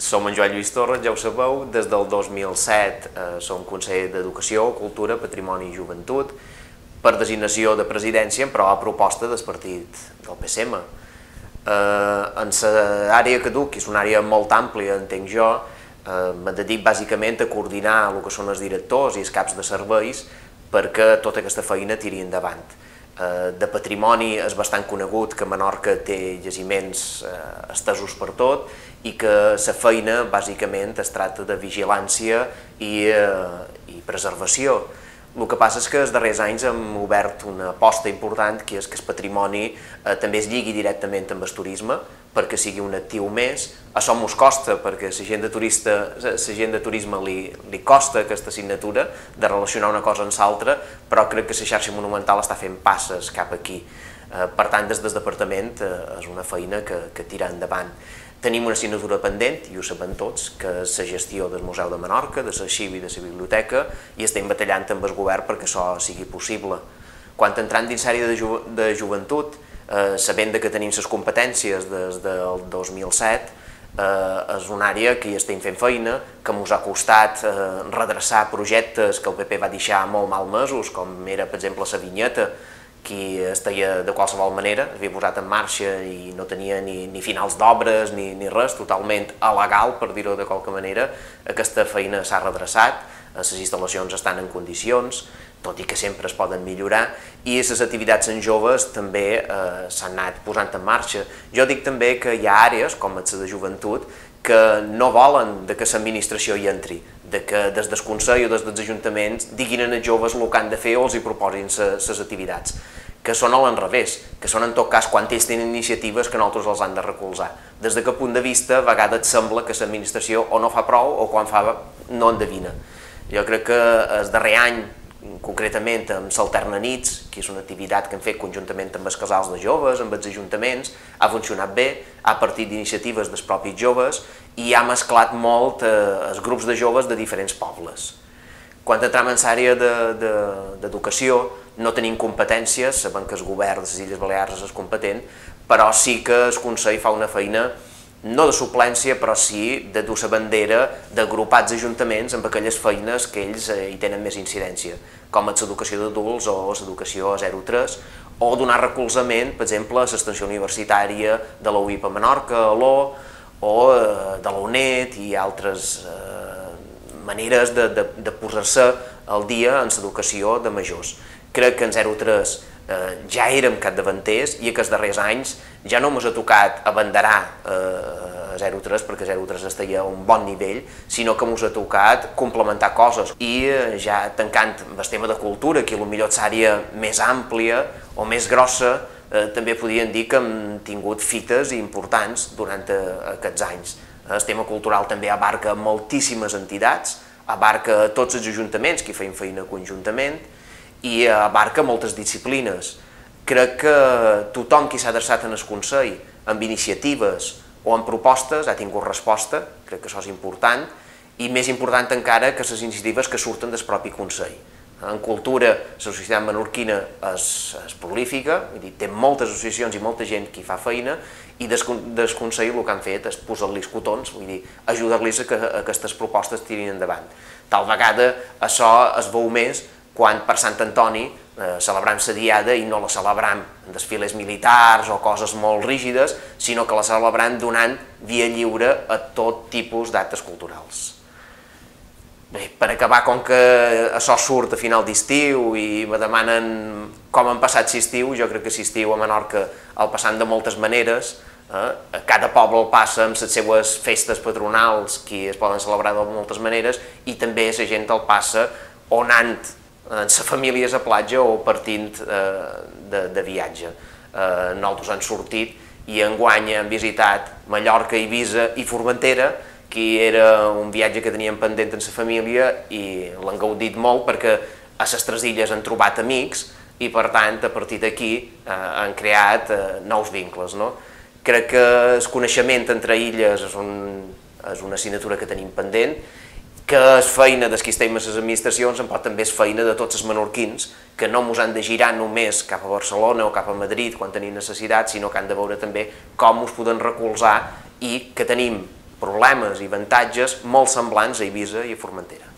Som en Joan Lluís Torres, ja ho sabeu, des del 2007 som conseller d'Educació, Cultura, Patrimoni i Joventut, per designació de presidència, però a proposta del partit del PSM. En l'àrea que duc, que és una àrea molt àmplia, entenc jo, me dedic bàsicament a coordinar el que són els directors i els caps de serveis perquè tota aquesta feina tiri endavant. De patrimoni és bastant conegut que Menorca té jaciments estesos per tot i que la feina bàsicament es tracta de vigilància i preservació. El que passa és que els darrers anys hem obert una aposta important, que és que el patrimoni també es lligui directament amb el turisme, perquè sigui un actiu més. Això mos costa, perquè a la gent de turisme li costa aquesta assignatura de relacionar una cosa amb l'altra, però crec que la xarxa monumental està fent passes cap aquí. Per tant, des del departament és una feina que tira endavant. Tenim una assignatura pendent, i ho sabem tots, que és la gestió del Museu de Menorca, de l'arxiu i de la biblioteca, i estem batallant amb el govern perquè això sigui possible. Quan entrant dins l'àrea de joventut, sabent que tenim les competències des del 2007, és una àrea que hi estem fent feina, que ens ha costat redreçar projectes que el PP va deixar molt malmesos, com era, per exemple, la vinyeta, qui es deia de qualsevol manera, havia posat en marxa i no tenia ni finals d'obres ni res, totalment il·legal, per dir-ho de qualque manera. Aquesta feina s'ha redreçat, les instal·lacions estan en condicions, tot i que sempre es poden millorar, i les activitats en joves també s'han anat posant en marxa. Jo dic també que hi ha àrees, com la de joventut, que no volen que l'administració hi entri, que des del Consell o des dels ajuntaments diguin als joves el que han de fer o els hi proposin les activitats, que són a l'enrevés, que són en tot cas quan ells tenen iniciatives que nosaltres els han de recolzar. Des d'aquest punt de vista, a vegades sembla que l'administració o no fa prou o quan fa no endevina. Jo crec que el darrer any, concretament amb l'Alternanits, que és una activitat que hem fet conjuntament amb els casals de joves, amb els ajuntaments, ha funcionat bé, ha partit d'iniciatives dels propis joves i ha mesclat molt els grups de joves de diferents pobles. Quan entrem en l'àrea d'educació no tenim competències, sabem que el govern de les Illes Balears és competent, però sí que el Consell fa una feina no de suplència, però sí de dur la bandera d'agrupats ajuntaments amb aquelles feines que ells hi tenen més incidència, com l'educació d'adults o l'educació a 0-3, o donar recolzament, per exemple, a l'extensió universitària de la UIP a Menorca, a l'O, o de la UNED i altres maneres de posar-se al dia en l'educació de majors. Crec que en 0-3 ja érem capdavanters i aquests darrers anys ja no ens ha tocat abanderar a 0-3 perquè 0-3 estaria a un bon nivell, sinó que ens ha tocat complementar coses. I ja tancant el tema de cultura, que potser és l'àrea més àmplia o més grossa, també podríem dir que hem tingut fites importants durant aquests anys. El tema cultural també abarca moltíssimes entitats, abarca tots els ajuntaments que feien feina conjuntament i abarca moltes disciplines. Crec que tothom qui s'ha adreçat en el Consell amb iniciatives o amb propostes ha tingut resposta, crec que això és important, i més important encara que les iniciatives que surten del propi Consell. En cultura, la societat menorquina és prolífica, té moltes associacions i molta gent que hi fa feina, i des Consell el que han fet és posar-los cotons, vull dir, ajudar-los a que aquestes propostes tirin endavant. Tal vegada això es veu més quan per Sant Antoni celebram la diada i no la celebram en desfiles militars o coses molt rígides, sinó que la celebram donant via lliure a tot tipus d'actes culturals. Bé, per acabar, com que això surt a final d'estiu i me demanen com han passat l'estiu, jo crec que l'estiu a Menorca el passant de moltes maneres, cada poble el passa amb les seues festes patronals que es poden celebrar de moltes maneres i també la gent el passa o anant en la família a platja o partint de viatge. Nosaltres hem sortit i enguany hem visitat Mallorca, Eivissa i Formentera, que era un viatge que teníem pendent en la família i l'han gaudit molt perquè a les tres illes han trobat amics i per tant a partir d'aquí han creat nous vincles. Crec que el coneixement entre illes és una assignatura que tenim pendent, que és feina dels qui estem a les administracions, però també és feina de tots els menorquins, que no ens han de girar només cap a Barcelona o cap a Madrid quan tenim necessitat, sinó que han de veure també com us poden recolzar i que tenim problemes i avantatges molt semblants a Eivissa i a Formentera.